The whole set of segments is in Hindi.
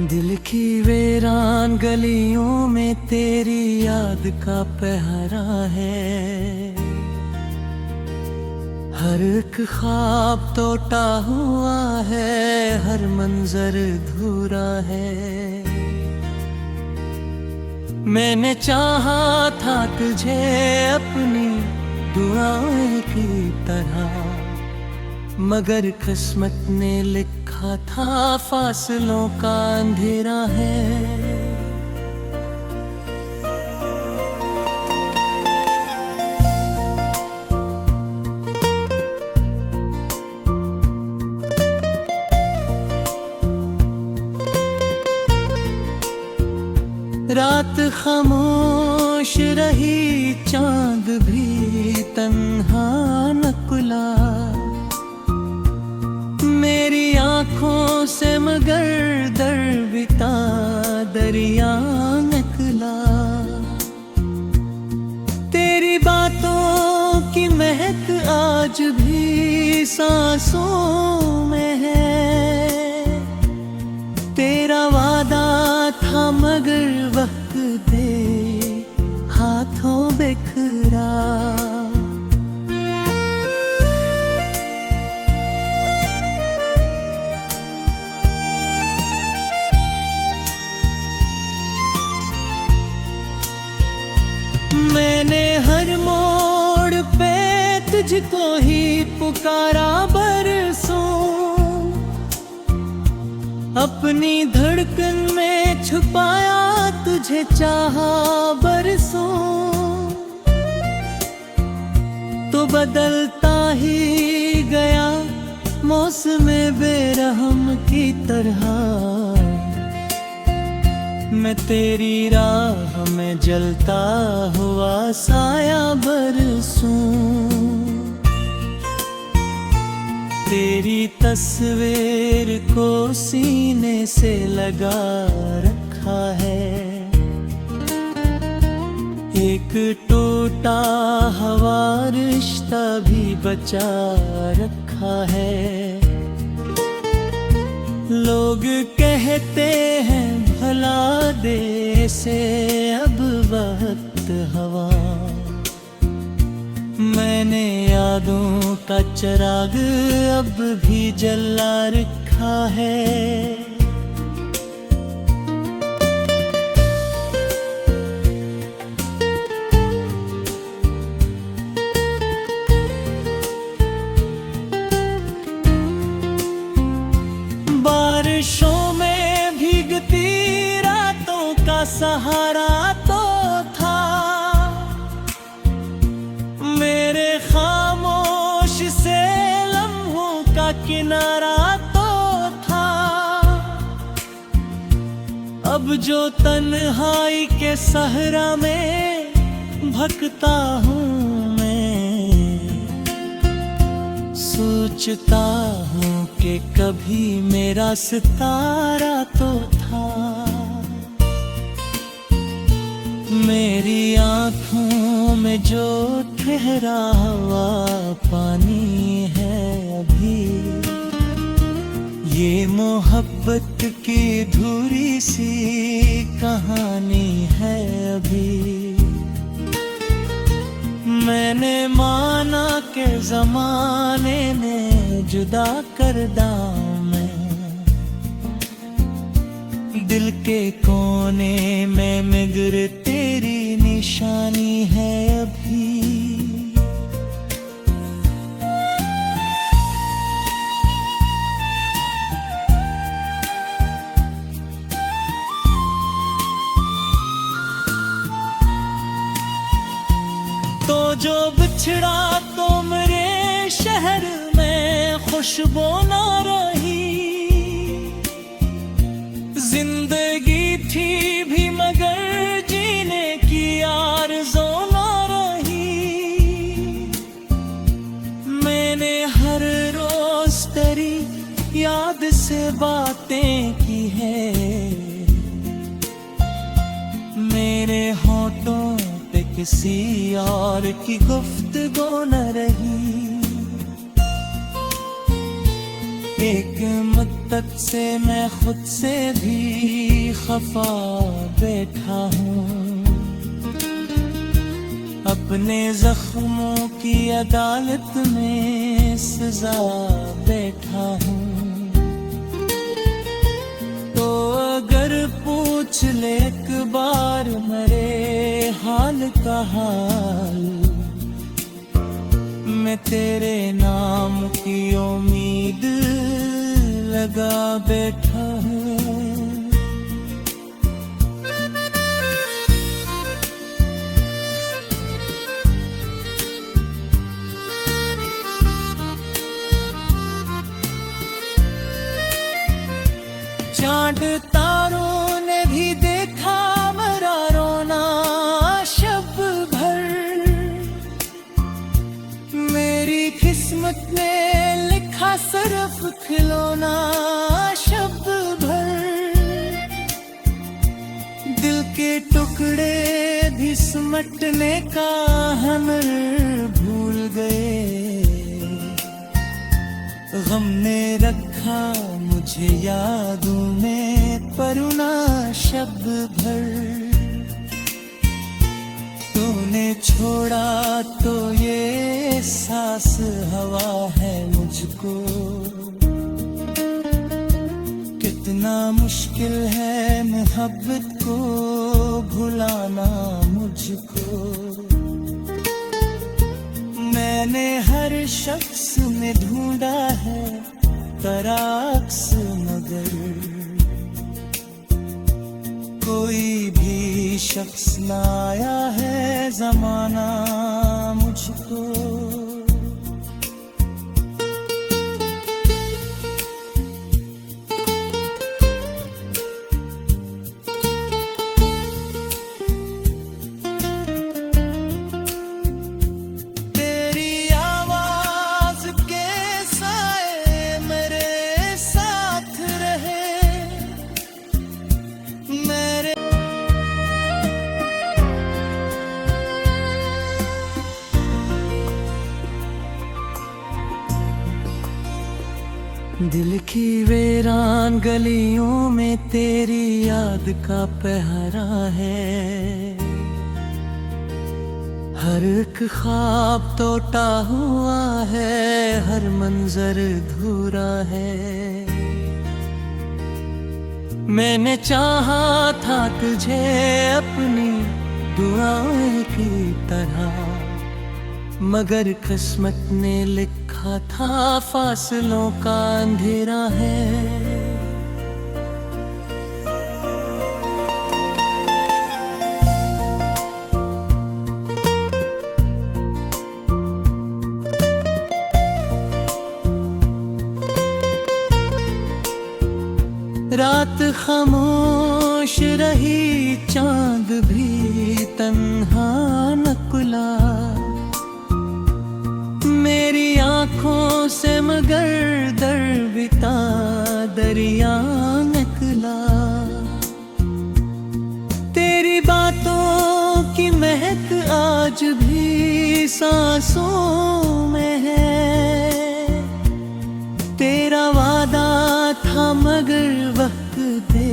दिल की वीरान गलियों में तेरी याद का पहरा है। हर एक ख्वाब टूटा हुआ है, हर मंजर अधूरा है। मैंने चाहा था तुझे अपनी दुआएं की तरह, मगर किस्मत ने लिखा था फासलों का अंधेरा है। रात खामोश रही, चांद भी तन्हा नकुला मेरी आंखों से, मगर दरबिता दरिया निकला। तेरी बातों की महक आज भी सांसों में है। तेरा वादा था मगर वक्त दे हाथों बिखरा। मैंने हर मोड़ पे तुझको ही पुकारा बरसों, अपनी धड़कन में छुपाया तुझे चाहा बरसों। तो बदलता ही गया मौसम बेरहम की तरह, मैं तेरी राह में जलता हुआ साया बरसूं। तेरी तस्वीर को सीने से लगा रखा है, एक टूटा हुआ रिश्ता भी बचा रखा है। लोग कहते हैं भला दे से अब वक्त हवा, मैंने यादों का चिराग अब भी जला रखा है। बारिशों में भीगती रातों का सहारा तो था, मेरे खामोश से लम्हों का किनारा तो था। अब जो तन्हाई के सहरा में भटकता हूँ मैं, सोचता हूँ कि कभी मेरा सितारा तो था। मेरी आँखों में जो ठहरा हुआ पानी है अभी, ये मोहब्बत की अधूरी सी कहानी है अभी। मैंने माना कि ज़माने ने जुदा कर दामन, दिल के कोने में मगर तेरी निशानी है अभी। तो जो बिछड़ा तो मेरे शहर में खुशबू ना रही, जिंदगी थी भी मगर जीने की आरज़ू ना रही। मैंने हर रोज तेरी याद से बातें की है, मेरे होठों किसी और की गुफ्तगू न रही। एक मुद्दत से मैं खुद से भी खफा बैठा हूँ, अपने जख्मों की अदालत में सजा बैठा हूँ। तो अगर पूछ ले एक बार मेरे हाल का हाल, मैं तेरे नाम की उम्मीद लगा बैठा हूँ। चांद तारों ने भी देखा मेरा रोना शब भर, मेरी किस्मत ने लिखा सिर्फ खिलौना शब भर। दिल के टुकड़े भी सिमटने का हुनर भूल गए, गम ने रखा मुझे यादों में परुना शब भर। तूने छोड़ा तो ये सांस हवा है मुझको, कितना मुश्किल है मोहब्बत को भुलाना मुझको। मैंने हर शख्स में ढूंढा है तराक्स, मगर कोई भी शख्स ना आया है ज़माना मुझको। दिल की वीरान गलियों में तेरी याद का पहरा है, हर एक ख्वाब टूटा हुआ है, हर मंजर अधूरा है। मैंने चाहा था तुझे अपनी दुआओं की तरह, मगर किस्मत ने लिखा था फासलों का अंधेरा है। रात खामोश रही, चांद भी तन्हा निकला, मेरी आंखों से मगर दरबिता दरिया निकला। तेरी बातों की महक आज भी सांसों में है, तेरा वादा था मगर वक्त दे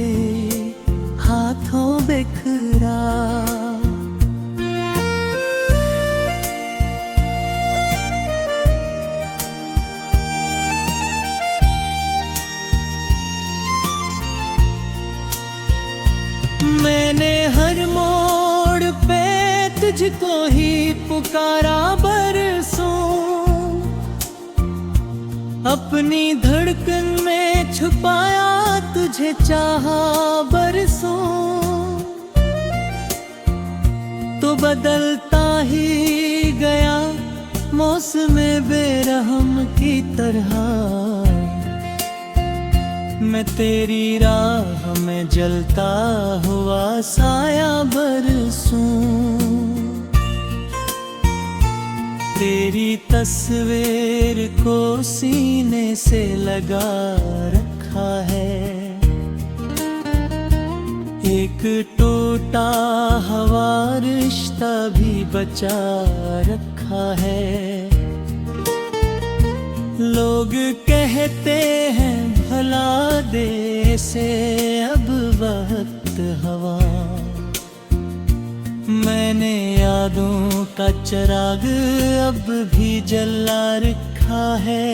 हाथों बिखरा। मैंने हर मोड़ पे तुझको ही पुकारा बरसों, अपनी धड़कन में छुपाया तुझे चाहा बरसों। तो बदलता ही गया मौसम बेरहम की तरह, मैं तेरी राह में जलता हुआ साया बरसूं। तेरी तस्वीर को सीने से लगा रखा है, एक टूटा हुआ रिश्ता भी बचा रखा है। लोग कहते हैं भला दे से अब वक्त हवा, मैंने यादों का चिराग अब भी जला रखा है।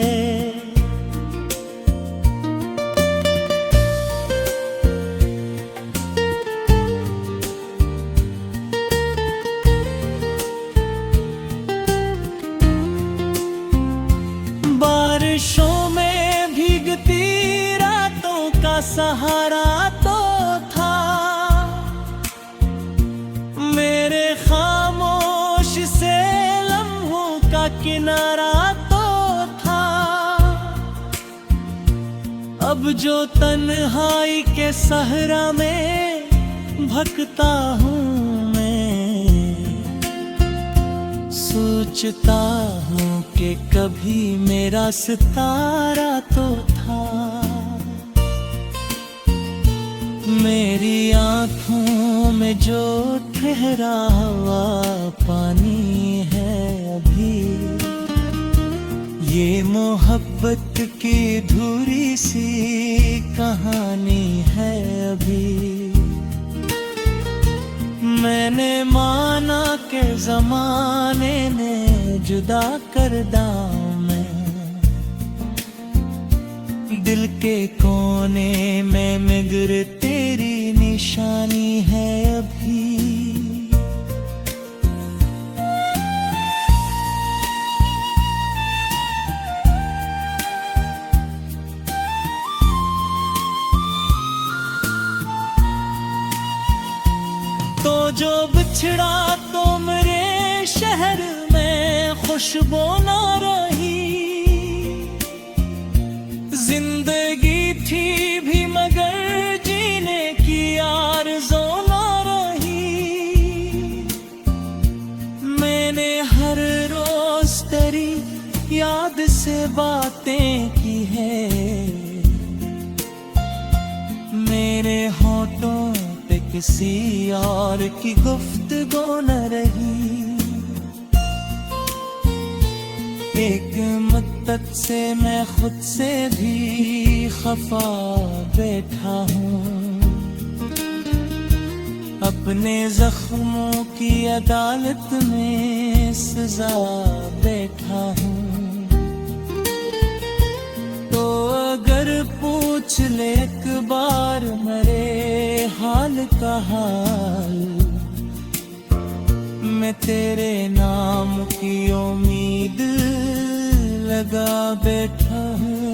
बारिशों में भीगती रातों का सहारा तो था, मेरे खामोश से लम्हों का किनारा तो था। अब जो तन्हाई के सहरा में भटकता हूँ मैं, सोचता हूँ कि कभी मेरा सितारा तो था। मेरी आँखों में जो ठहरा हुआ पानी है अभी, ये मोहब्बत की धुरी सी कहानी है अभी। मैंने माना कि ज़माने ने जुदा कर दाम में, दिल के कोने में मगर तेरी निशानी है अभी। तो जो बिछड़ा तो मेरे शहर में खुशबू ना रही, जिंदगी थी भी मगर जीने की आरज़ू ना रही। मैंने हर रोज तेरी याद से बातें की है, मेरे होठों पे किसी और की गुफ्तगू न रही। एक मुद्दत से मैं खुद से भी खफा बैठा हूँ, अपने जख्मों की अदालत में सजा बैठा हूँ। तो अगर पूछ ले एक बार मेरे हाल का हाल, मैं तेरे नाम की उम्मीद लगा बैठा हूँ।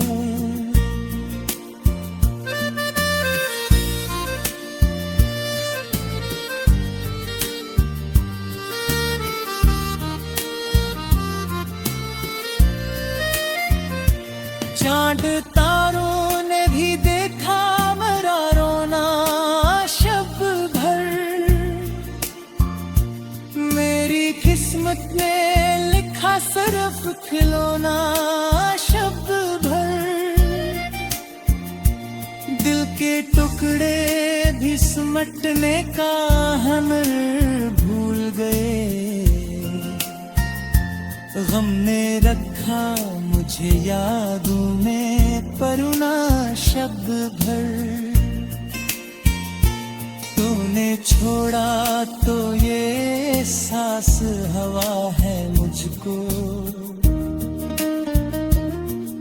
चाँद तारों ने भी देखा मेरा रोना शब भर, मेरी किस्मत में लिखा सिर्फ खिलौना शब भर। दिल के टुकड़े भी सिमटने का हुनर भूल गए, गम ने रखा मुझे यादों में परुना शब भर। तूने छोड़ा तो ये सांस हवा है मुझको,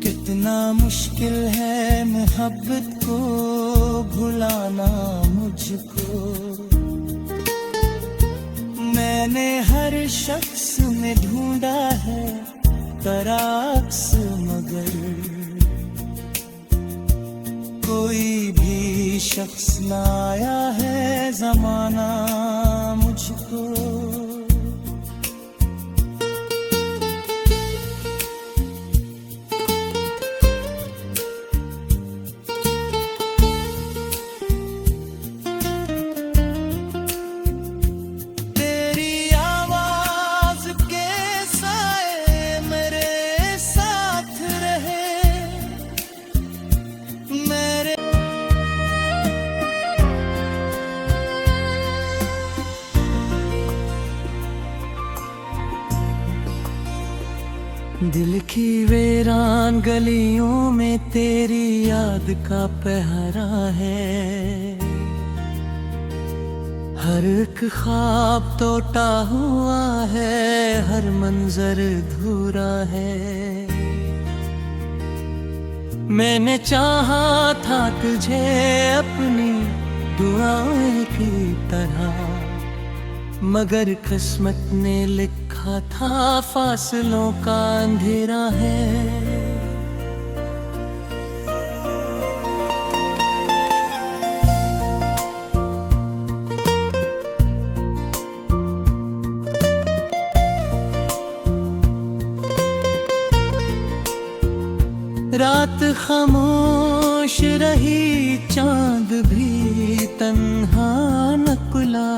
कितना मुश्किल है मोहब्बत को भुलाना मुझको। मैंने हर शख्स में ढूंढा है तराक्स, मगर कोई भी शख्स ना आया है ज़माना मुझको। दिल की वीरान गलियों में तेरी याद का पहरा है। हर एक ख्वाब टूटा हुआ है, हर मंजर अधूरा है। मैंने चाहा था तुझे अपनी दुआएं की तरह, मगर किस्मत ने लिखा था फासलों का अंधेरा है। रात खामोश रही, चांद भी तन्हा निकला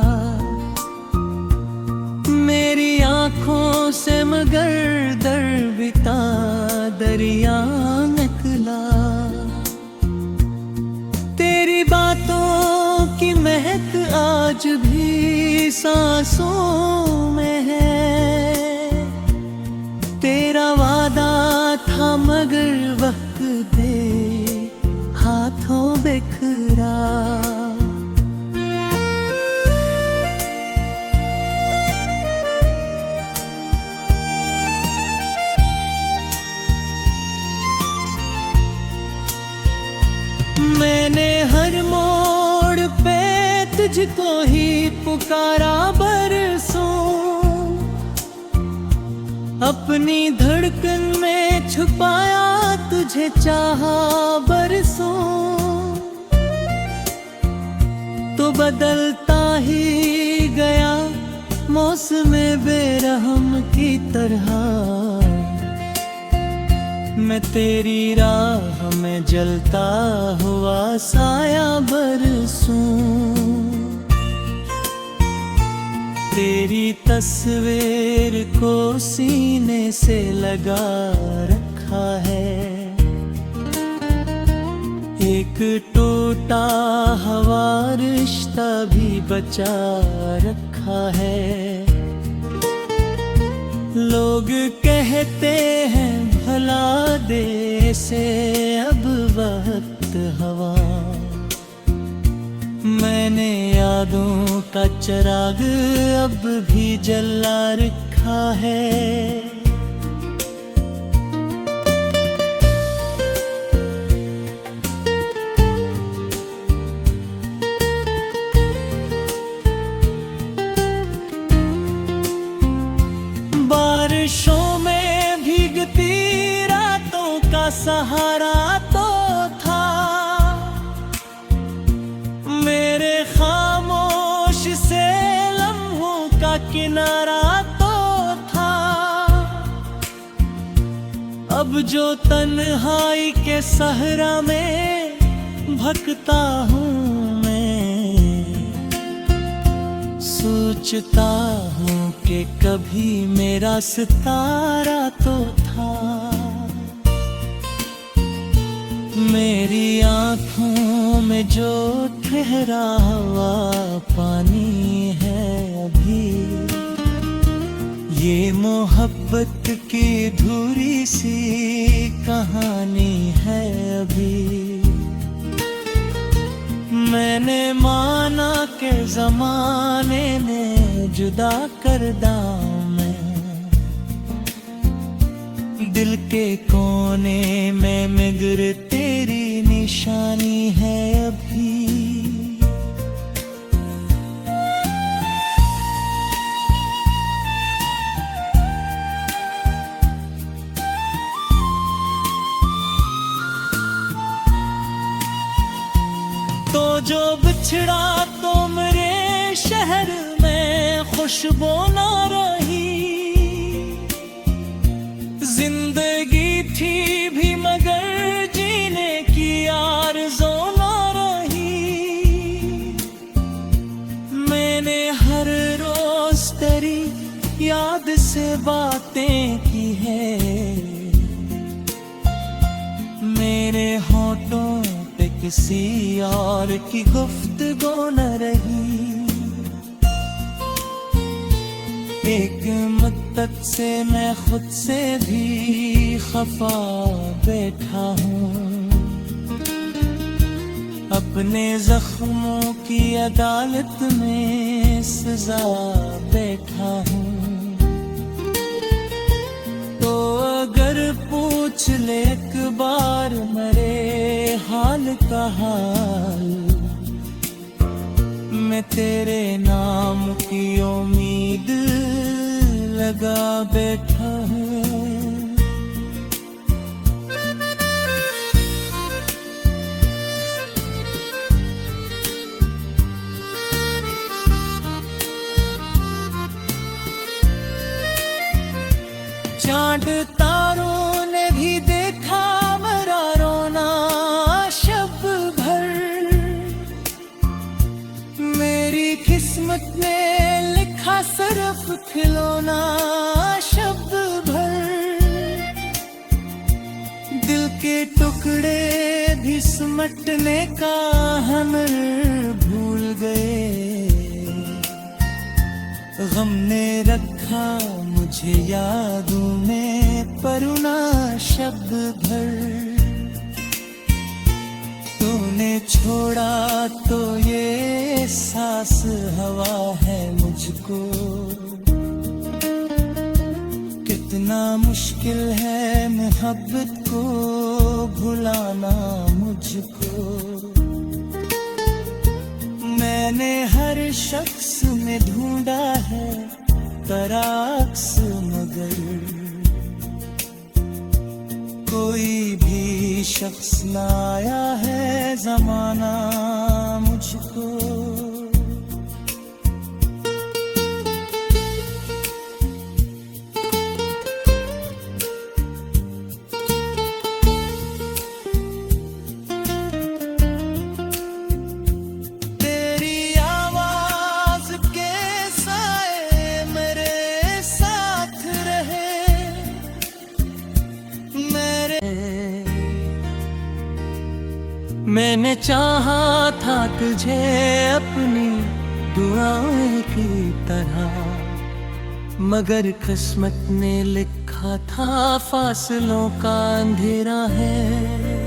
मेरी आंखों से, मगर दरबिता दरिया निकला। तेरी बातों की महक आज भी सांसों में है। तेरा वादा था मगर वक्त दे हाथों बिखरा। मैंने हर मोड़ पे तुझको ही पुकारा बरसों, अपनी धड़कन में छुपाया तुझे चाहा बरसों। तो बदलता ही गया मौसम बेरहम की तरह, मैं तेरी राह में जलता हुआ साया बरसूं। तेरी तस्वीर को सीने से लगा रखा है, एक टूटा हुआ रिश्ता भी बचा रखा है। लोग कहते हैं भला दे से अब वक्त हवा, मैंने यादों का चिराग अब भी जला रखा है। बारिशों में भीगती रातों का सहारा तो था, मेरे खामोश से लम्हों का किनारा तो था। अब जो तन्हाई के सहरा में भटकता हूँ मैं, सोचता हूँ कि कभी मेरा सितारा तो था। मेरी आँखों में जो ठहरा हुआ पानी है अभी, ये मोहब्बत की अधूरी सी कहानी है अभी। मैंने माना कि ज़माने ने जुदा कर दामन, दिल के कोने में मगर तेरी निशानी है अभी। तो जो बिछड़ा तो मेरे शहर में खुशबू ना रही, जिंदगी थी भी मगर जीने की आरज़ू ना रही। मैंने हर रोज तेरी याद से बातें की है, मेरे होठों पे किसी और की गुफ्तगू न रही। एक मुद्दत से मैं खुद से भी खफा बैठा हूँ, अपने जख्मों की अदालत में सजा बैठा हूँ। तो अगर पूछ ले एक बार मेरे हाल का हाल, मैं तेरे नाम की उम्मीद लगा बैठा हूँ। चांद तारों ने भी देखा मेरा रोना शब भर, मेरी किस्मत ने लिखा सिर्फ खिलौना शब भर। दिल के टुकड़े भी सिमटने का हुनर भूल गए, गम ने रखा मुझे यादों में परुना शब्द भर। तूने छोड़ा तो ये सांस हवा है मुझको, कितना मुश्किल है मोहब्बत को भुलाना मुझको। मैंने हर शख्स में ढूंढा है तराक्स, मगर कोई भी शख्स ना आया है ज़माना मुझको। मैंने चाहा था तुझे अपनी दुआएं की तरह, मगर किस्मत ने लिखा था फासलों का अंधेरा है।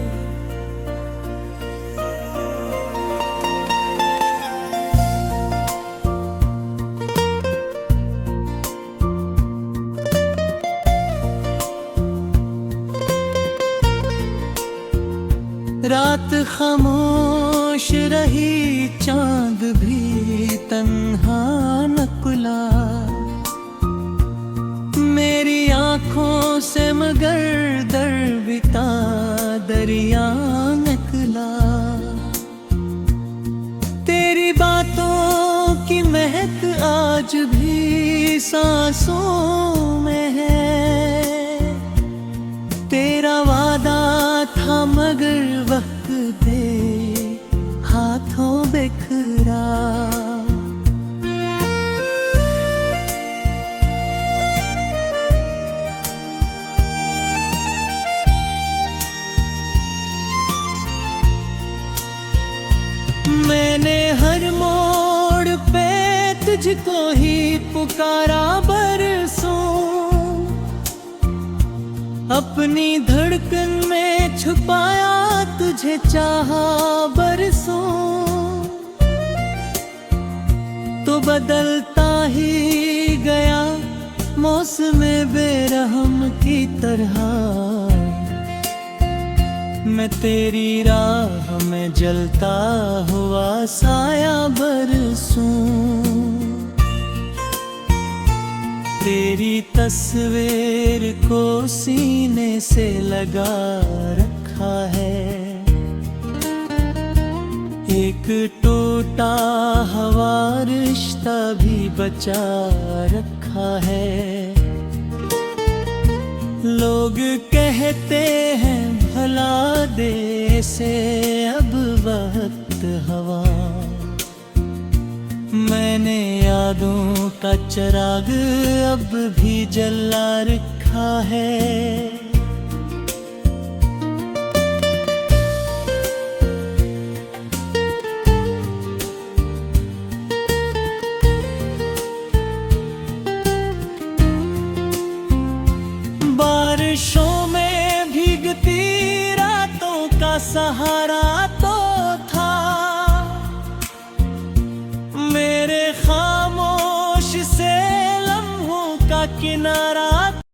रात खामोश रही, चांद भी तन्हा नकुला मेरी आंखों से, मगर दरबिता दरिया निकला। तेरी बातों की महक आज भी सांसों में है, तेरा वादा था मगर वक्त दे हाथों बिखरा। मैंने हर मोड़ पे तुझको ही पुकारा बरसों, अपनी धड़कन में छुपाया तुझे चाहा बरसों। तो बदलता ही गया मौसम बेरहम की तरह, मैं तेरी राह में जलता हुआ साया बरसूं। तेरी तस्वीर को सीने से लगा रखा है, एक टूटा हुआ रिश्ता भी बचा रखा है। लोग कहते हैं भला दे से अब वक्त हवा, मैंने यादों का चिराग अब भी जला रखा है। बारिशों में भीगती रातों का सहारा तो था, मेरे खामोश से लम्हों का किनारा